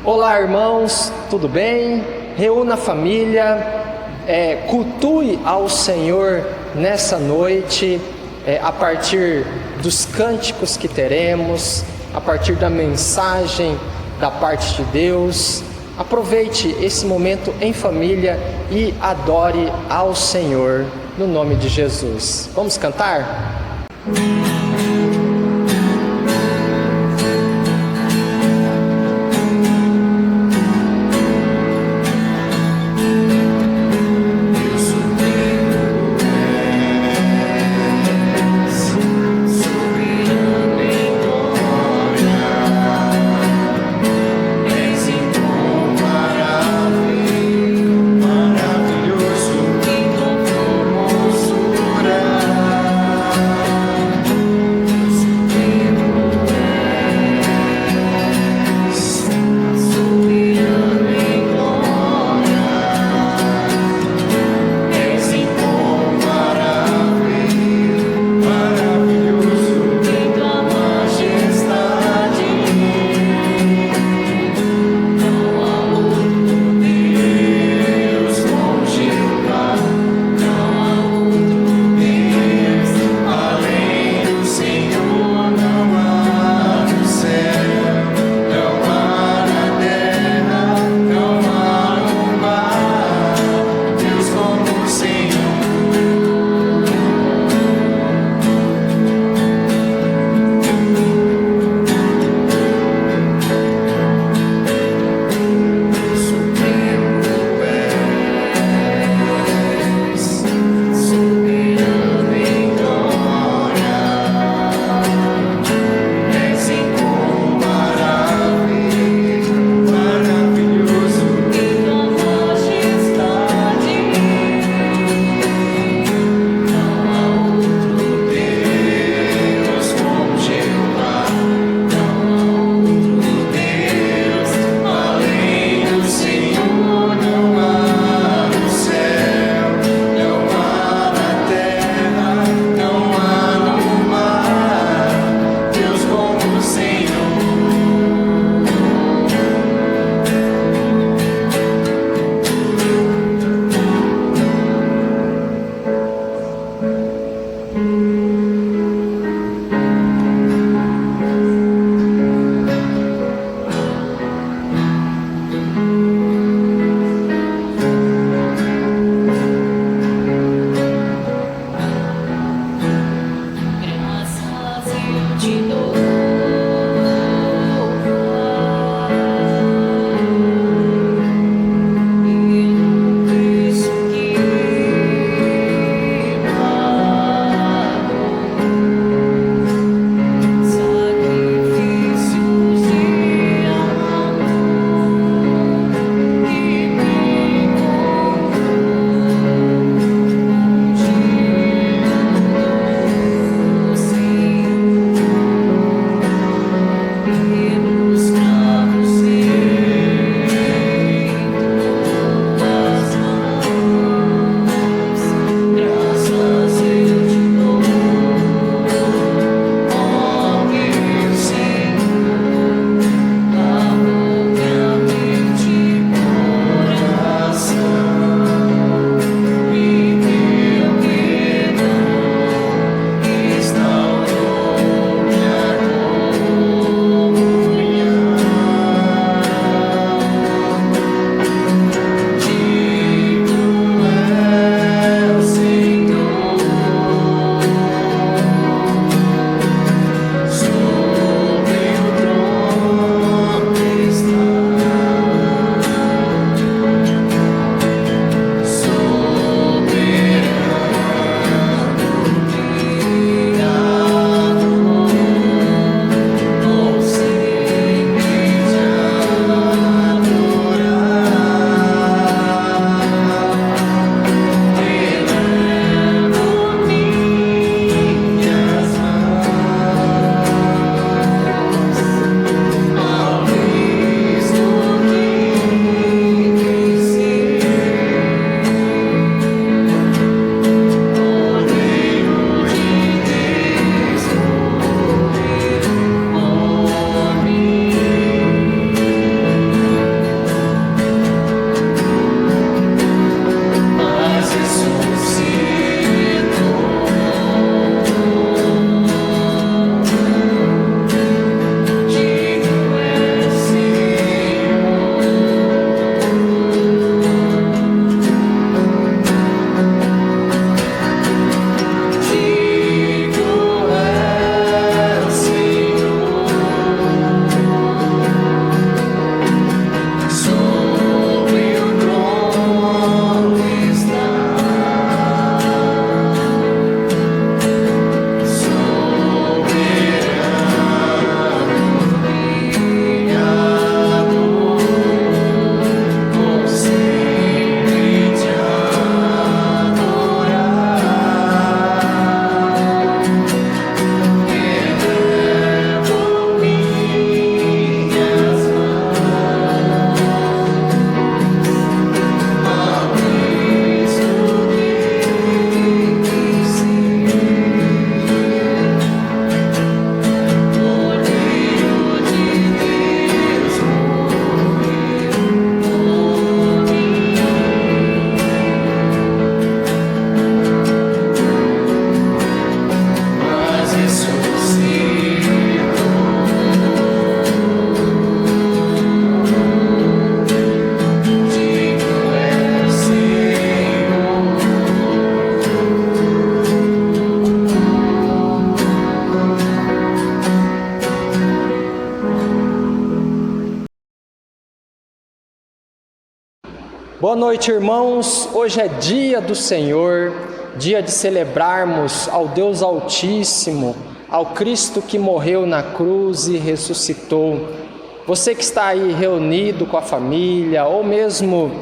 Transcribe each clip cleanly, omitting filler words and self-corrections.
Olá, irmãos, tudo bem? Reúna a família, cultue ao Senhor nessa noite, a partir dos cânticos que teremos, a partir da mensagem da parte de Deus. Aproveite esse momento em família e adore ao Senhor, no nome de Jesus. Vamos cantar? Boa noite, irmãos. Hoje é dia do Senhor, dia de celebrarmos ao Deus Altíssimo, ao Cristo que morreu na cruz e ressuscitou. Você que está aí reunido com a família, ou mesmo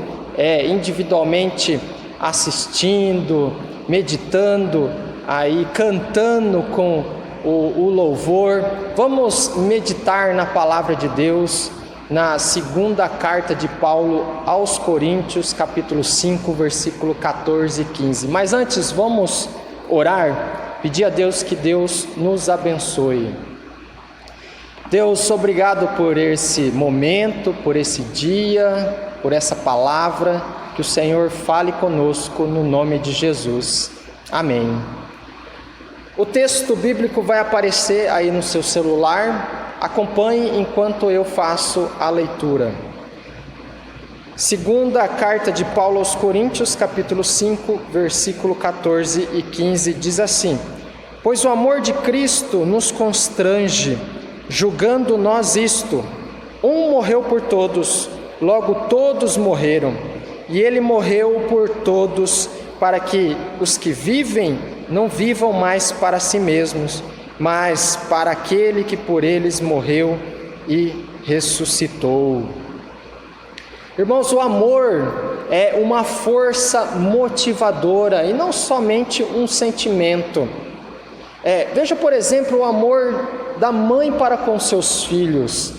individualmente assistindo, meditando, aí cantando com o louvor, vamos meditar na palavra de Deus, na segunda carta de Paulo aos Coríntios, capítulo 5, versículo 14 e 15. Mas antes, vamos orar, pedir a Deus que Deus nos abençoe. Deus, obrigado por esse momento, por esse dia, por essa palavra, que o Senhor fale conosco no nome de Jesus. Amém. O texto bíblico vai aparecer aí no seu celular. Acompanhe enquanto eu faço a leitura. Segunda carta de Paulo aos Coríntios, capítulo 5, versículo 14 e 15, diz assim: Pois o amor de Cristo nos constrange, julgando nós isto: um morreu por todos, logo todos morreram, e ele morreu por todos, para que os que vivem não vivam mais para si mesmos, mas para aquele que por eles morreu e ressuscitou. Irmãos, o amor é uma força motivadora e não somente um sentimento. Veja, por exemplo, o amor da mãe para com seus filhos.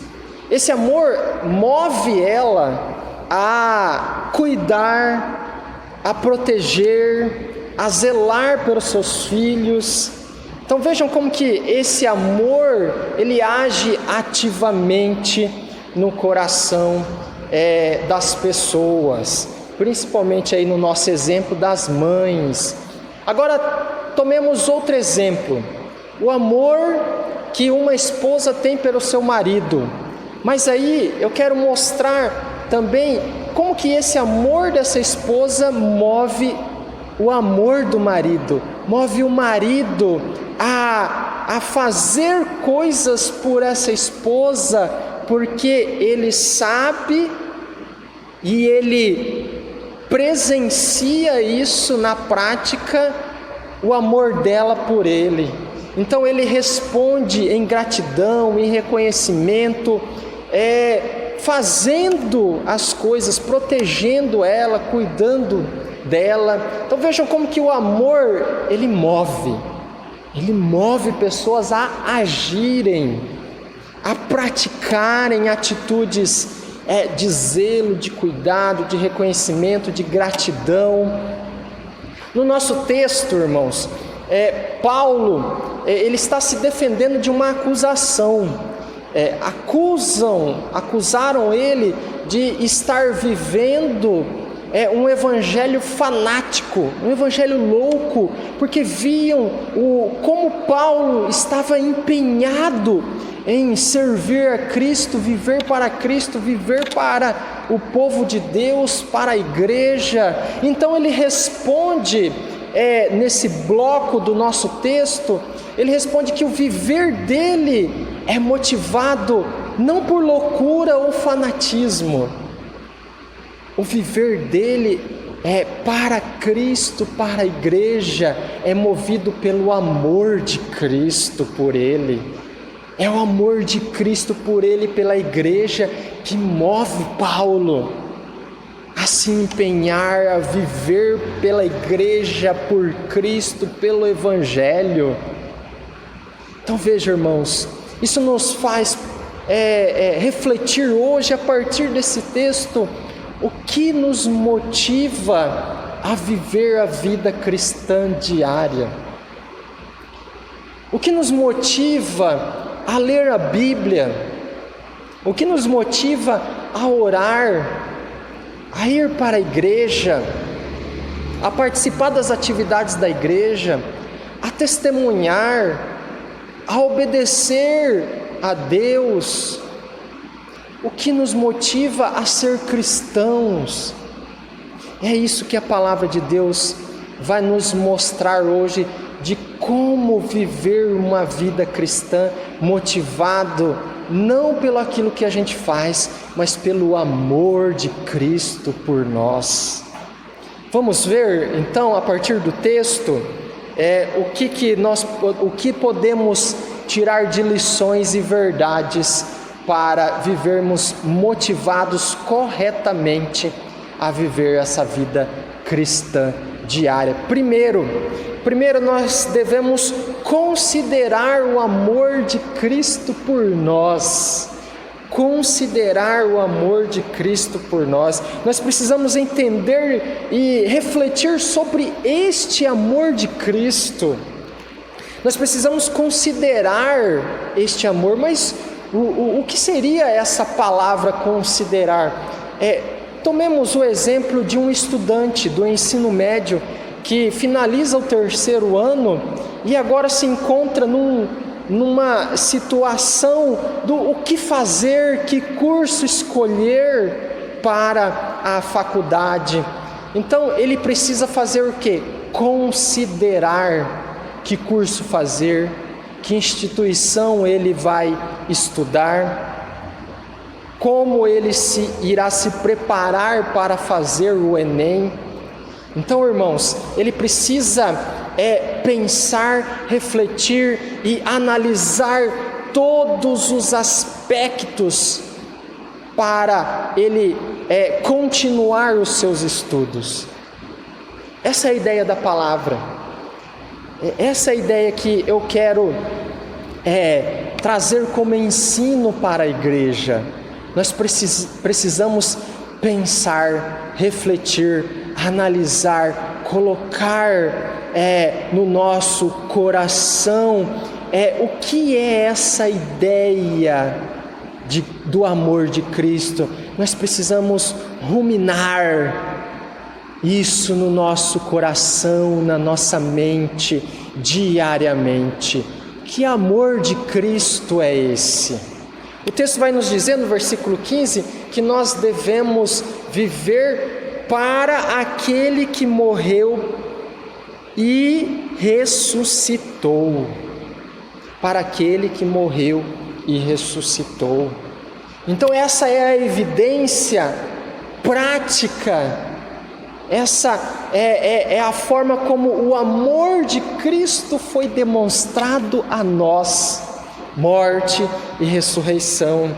Esse amor move ela a cuidar, a proteger, a zelar pelos seus filhos. Então vejam como que esse amor, ele age ativamente no coração das pessoas, principalmente aí no nosso exemplo das mães. Agora tomemos outro exemplo, o amor que uma esposa tem pelo seu marido. Mas aí eu quero mostrar também como que esse amor dessa esposa move o amor do marido, move o marido a fazer coisas por essa esposa, porque ele sabe e ele presencia isso na prática, o amor dela por ele. Então ele responde em gratidão, em reconhecimento, fazendo as coisas, protegendo ela, cuidando dela. Então vejam como que o amor, ele move pessoas a agirem, a praticarem atitudes de zelo, de cuidado, de reconhecimento, de gratidão. No nosso texto, irmãos, Paulo, ele está se defendendo de uma acusação. Acusaram ele de estar vivendo um evangelho fanático, um evangelho louco, porque viam como Paulo estava empenhado em servir a Cristo, viver para o povo de Deus, para a igreja. Então ele responde, nesse bloco do nosso texto, ele responde que o viver dele é motivado não por loucura ou fanatismo. O viver dele é para Cristo, para a igreja, é movido pelo amor de Cristo por ele. É o amor de Cristo por ele, pela igreja, que move Paulo a se empenhar, a viver pela igreja, por Cristo, pelo Evangelho. Então veja, irmãos, isso nos faz refletir hoje, a partir desse texto, o que nos motiva a viver a vida cristã diária? O que nos motiva a ler a Bíblia? O que nos motiva a orar, a ir para a igreja, a participar das atividades da igreja, a testemunhar, a obedecer a Deus? O que nos motiva a ser cristãos? É isso que a palavra de Deus vai nos mostrar hoje, de como viver uma vida cristã motivado não pelo aquilo que a gente faz, mas pelo amor de Cristo por nós. Vamos ver então, a partir do texto, o que podemos tirar de lições e verdades para vivermos motivados corretamente a viver essa vida cristã diária. Primeiro nós devemos considerar o amor de Cristo por nós. Considerar o amor de Cristo por nós. Nós precisamos entender e refletir sobre este amor de Cristo. Nós precisamos considerar este amor, mas o que seria essa palavra considerar? Tomemos o exemplo de um estudante do ensino médio que finaliza o 3º ano e agora se encontra numa situação do o que fazer, que curso escolher para a faculdade. Então ele precisa fazer o quê? Considerar que curso fazer, que instituição ele vai estudar, como ele irá se preparar para fazer o Enem. Então, irmãos, ele precisa pensar, refletir e analisar todos os aspectos para ele continuar os seus estudos. Essa é a ideia da palavra. Essa é a ideia que eu quero trazer como ensino para a igreja. Nós precisamos pensar, refletir, analisar, colocar no nosso coração o que é essa ideia do amor de Cristo. Nós precisamos ruminar isso no nosso coração, na nossa mente, diariamente. Que amor de Cristo é esse? O texto vai nos dizer no versículo 15 que nós devemos viver para aquele que morreu e ressuscitou. Para aquele que morreu e ressuscitou. Então essa é a evidência prática. Essa é a forma como o amor de Cristo foi demonstrado a nós. Morte e ressurreição.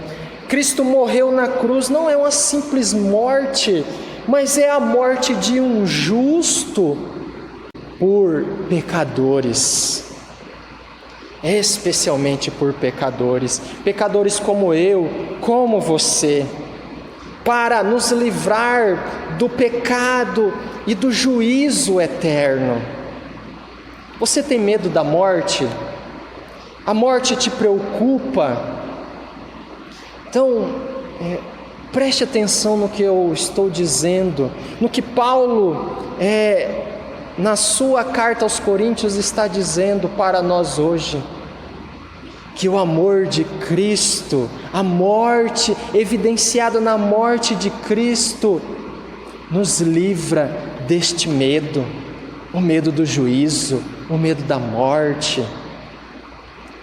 Cristo morreu na cruz, não é uma simples morte, mas é a morte de um justo por pecadores. Especialmente por pecadores como eu, como você, para nos livrar do pecado e do juízo eterno. Você tem medo da morte? A morte te preocupa? Então, preste atenção no que eu estou dizendo, no que Paulo, na sua carta aos Coríntios, está dizendo para nós hoje. Que o amor de Cristo, a morte evidenciada na morte de Cristo, nos livra deste medo, o medo do juízo, o medo da morte,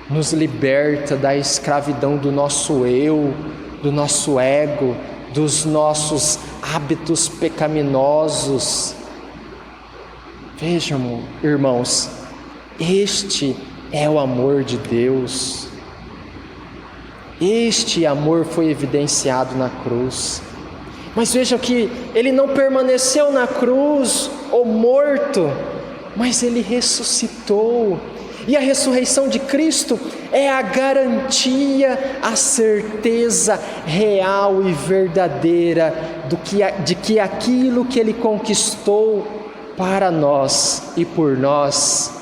nos liberta da escravidão do nosso eu, do nosso ego, dos nossos hábitos pecaminosos. Vejam, irmãos, este é o amor de Deus. Este amor foi evidenciado na cruz. Mas vejam que ele não permaneceu na cruz ou morto, mas ele ressuscitou. E a ressurreição de Cristo é a garantia, a certeza real e verdadeira de que aquilo que ele conquistou para nós e por nós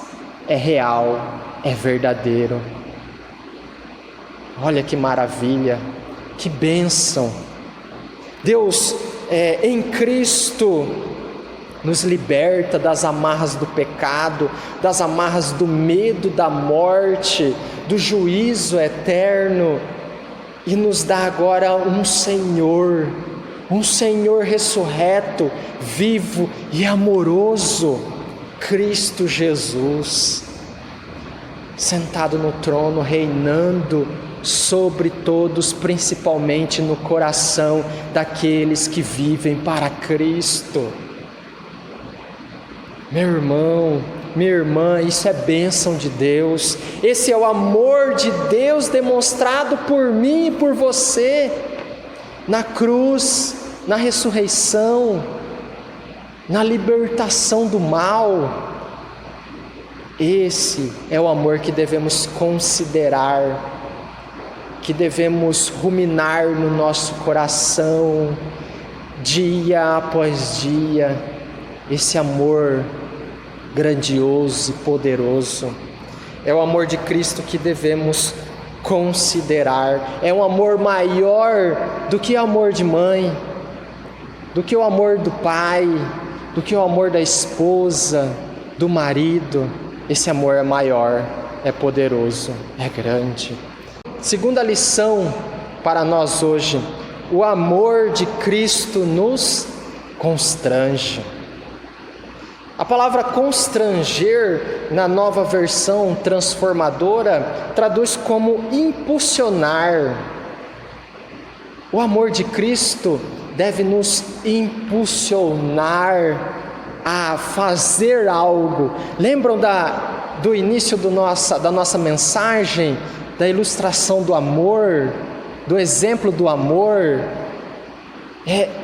é real, é verdadeiro. Olha que maravilha, que bênção. Deus em Cristo nos liberta das amarras do pecado, das amarras do medo da morte, do juízo eterno, e nos dá agora um Senhor ressurreto, vivo e amoroso, Cristo Jesus, sentado no trono, reinando sobre todos, principalmente no coração daqueles que vivem para Cristo. Meu irmão, minha irmã, isso é bênção de Deus. Esse é o amor de Deus demonstrado por mim e por você, na cruz, na ressurreição, na libertação do mal. Esse é o amor que devemos considerar, que devemos ruminar no nosso coração, dia após dia, esse amor grandioso e poderoso. É o amor de Cristo que devemos considerar. É um amor maior do que o amor de mãe, do que o amor do pai, do que o amor da esposa, do marido. Esse amor é maior, é poderoso, é grande. Segunda lição para nós hoje: o amor de Cristo nos constrange. A palavra constranger, na Nova Versão Transformadora, traduz como impulsionar. O amor de Cristo deve nos impulsionar a fazer algo. Lembram do início da nossa mensagem, da ilustração do amor, do exemplo do amor?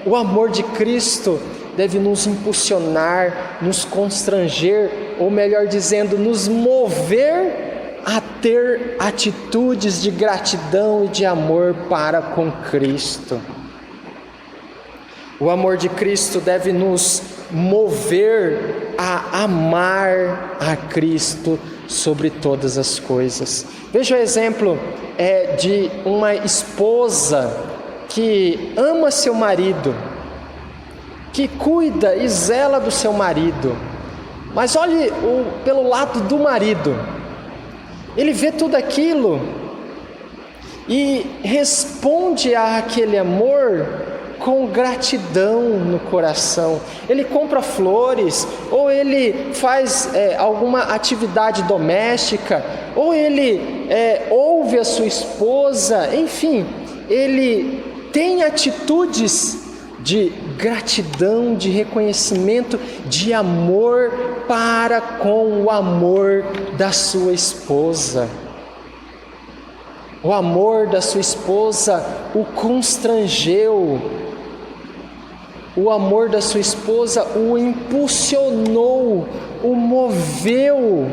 O amor de Cristo deve nos impulsionar, nos constranger, ou melhor dizendo, nos mover a ter atitudes de gratidão e de amor para com Cristo. O amor de Cristo deve nos mover a amar a Cristo sobre todas as coisas. Veja o exemplo de uma esposa que ama seu marido, que cuida e zela do seu marido. Mas olhe pelo lado do marido. Ele vê tudo aquilo e responde àquele amor com gratidão no coração. Ele compra flores, ou ele faz alguma atividade doméstica, ou ele ouve a sua esposa, enfim, ele tem atitudes de gratidão, de reconhecimento, de amor para com o amor da sua esposa. O amor da sua esposa o constrangeu. O amor da sua esposa o impulsionou, o moveu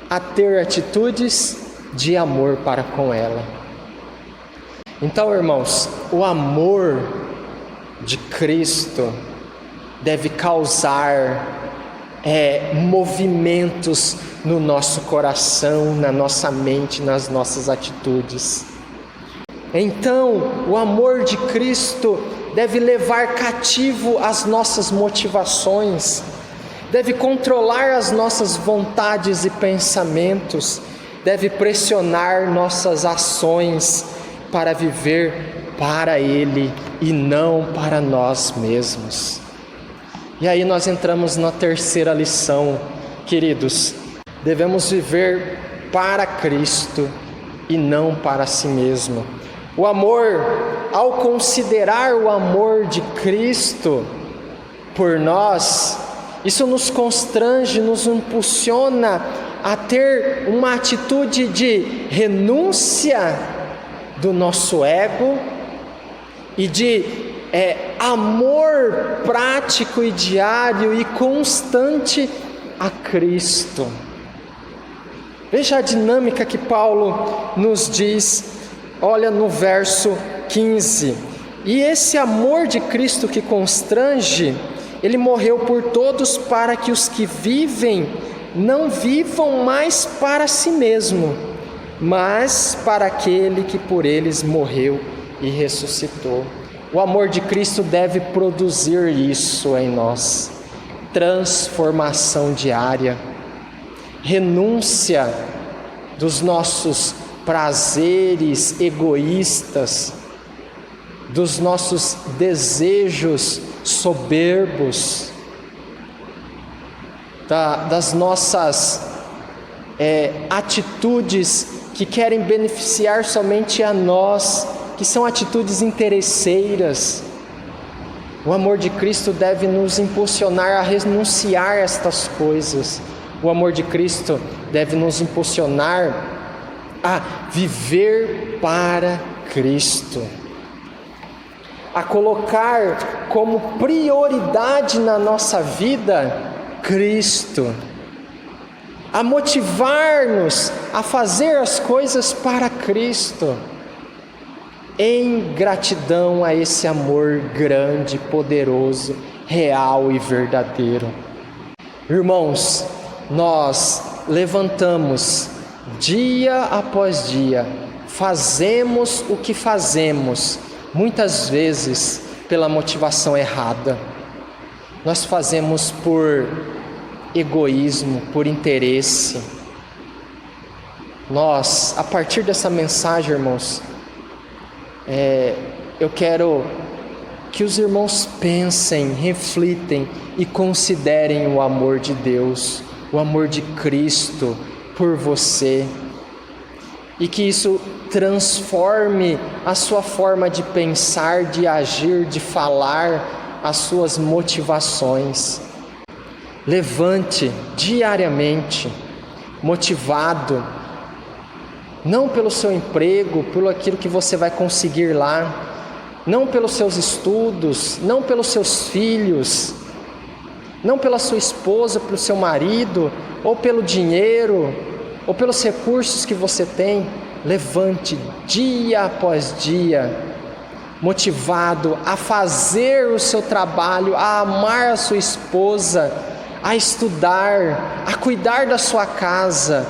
a ter atitudes de amor para com ela. Então, irmãos, o amor de Cristo deve causar movimentos no nosso coração, na nossa mente, nas nossas atitudes. Então, o amor de Cristo deve levar cativo as nossas motivações, deve controlar as nossas vontades e pensamentos, deve pressionar nossas ações para viver para Ele e não para nós mesmos. E aí nós entramos na terceira lição, queridos. Devemos viver para Cristo e não para si mesmo. O amor, ao considerar o amor de Cristo por nós, isso nos constrange, nos impulsiona a ter uma atitude de renúncia do nosso ego e de amor prático e diário e constante a Cristo. Veja a dinâmica que Paulo nos diz, olha no verso 15: e esse amor de Cristo que constrange, Ele morreu por todos para que os que vivem não vivam mais para si mesmo, mas para aquele que por eles morreu e ressuscitou. O amor de Cristo deve produzir isso em nós: transformação diária, renúncia dos nossos prazeres egoístas, dos nossos desejos soberbos, das nossas atitudes que querem beneficiar somente a nós, que são atitudes interesseiras. O amor de Cristo deve nos impulsionar a renunciar a estas coisas. O amor de Cristo deve nos impulsionar a viver para Cristo, a colocar como prioridade na nossa vida Cristo, a motivar-nos a fazer as coisas para Cristo, em gratidão a esse amor grande, poderoso, real e verdadeiro. Irmãos, nós levantamos dia após dia, fazemos o que fazemos, muitas vezes pela motivação errada. Nós fazemos por egoísmo, por interesse. Nós, a partir dessa mensagem, irmãos, eu quero que os irmãos pensem, reflitem e considerem o amor de Deus, o amor de Cristo por você, e que isso transforme a sua forma de pensar, de agir, de falar, as suas motivações. Levante diariamente, motivado, não pelo seu emprego, pelo aquilo que você vai conseguir lá, não pelos seus estudos, não pelos seus filhos, não pela sua esposa, pelo seu marido, ou pelo dinheiro, ou pelos recursos que você tem. Levante dia após dia, motivado a fazer o seu trabalho, a amar a sua esposa, a estudar, a cuidar da sua casa,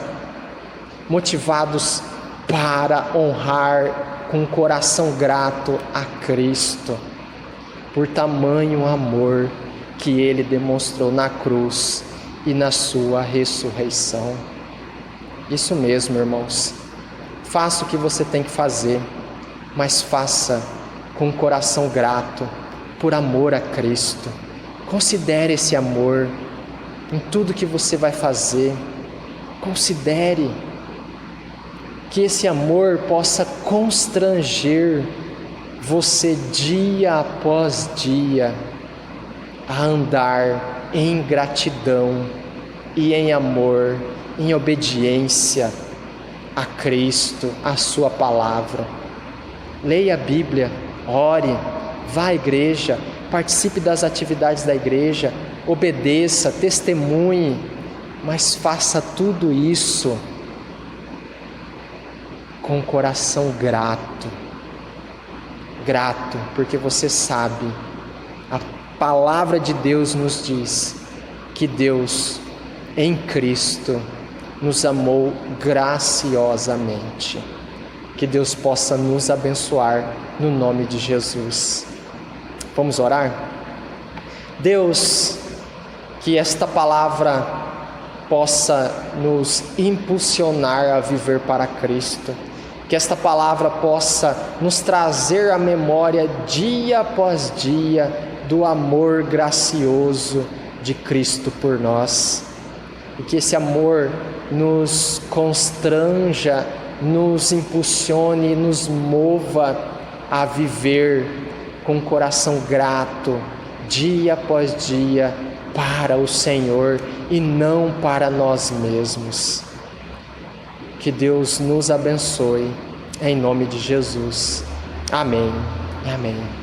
motivados para honrar com um coração grato a Cristo, por tamanho amor que Ele demonstrou na cruz e na sua ressurreição. Isso mesmo, irmãos. Faça o que você tem que fazer, mas faça com um coração grato, por amor a Cristo. Considere esse amor em tudo que você vai fazer. Considere que esse amor possa constranger você dia após dia a andar em gratidão e em amor, em obediência a Cristo, a sua palavra. Leia a Bíblia, ore, vá à igreja, participe das atividades da igreja, obedeça, testemunhe, mas faça tudo isso com o coração grato, porque você sabe, a palavra de Deus nos diz que Deus em Cristo nos amou graciosamente. Que Deus possa nos abençoar no nome de Jesus. Vamos orar? Deus, que esta palavra possa nos impulsionar a viver para Cristo. Que esta palavra possa nos trazer à memória dia após dia do amor gracioso de Cristo por nós. E que esse amor nos constranja, nos impulsione, nos mova a viver com um coração grato, dia após dia, para o Senhor e não para nós mesmos. Que Deus nos abençoe, em nome de Jesus. Amém. Amém.